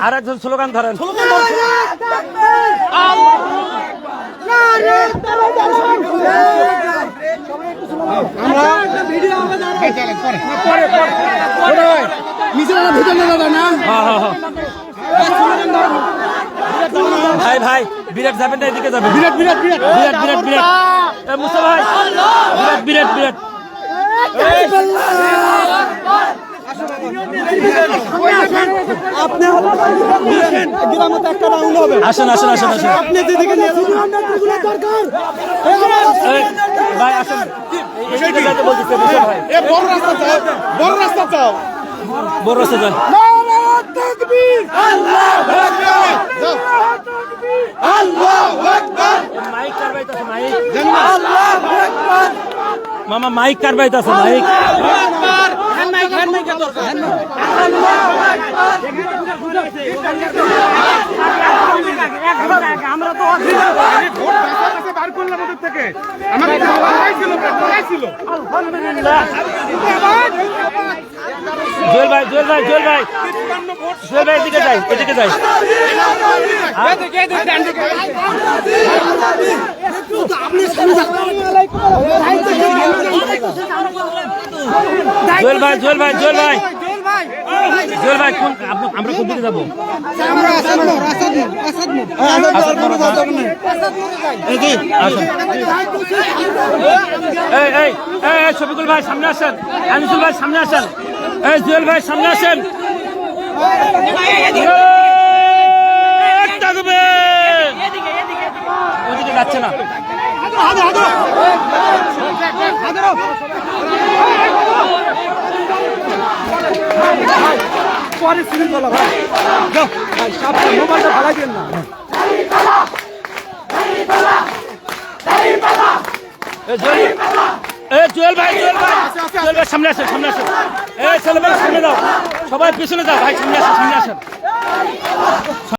আর একজন স্লোগান ধরেন। ভাই ভাই বিরাট যাবেন না, এদিকে যাবেন। বিরাট বিরাট বিরাট বিরাট বিরাট বিরাট মুসা ভাই বিরাট বিরাট বিরাট আসেন আসেন আসেন আসেন ভাই আসেন। বড় রাস্তা চাও। মামা মাইক কারবাইতেছে মাইক। আমরা তো জুয়েল ভাই জুয়েল ভাই জুয়েল ভাই জুয়েল ভাই এদিকে যাই এদিকে যাই। জুয়েল ভাই জুয়েল ভাই জুয়েল ভাই জুয়েল ভাই কোন আমরা কোন দিকে যাবো? শফিকুল ভাই সামনে আসেন, আনিসুল ভাই সামনে আসেন, এই জুয়েল ভাই সামনে আসেন। ওদিকে যাচ্ছে না। পরে সিরিজ বলা ভাই মোবাইলটা ভালাই দেন না। জুয়েল ভাই জুয়েল ভাই জুয়েল ভাই সামনে আসেন সামনে আসেন। এই ছেলে ভাই সামনে দাও, সবাই পিছনে যাও ভাই, সামনে আসেন সামনে আসেন।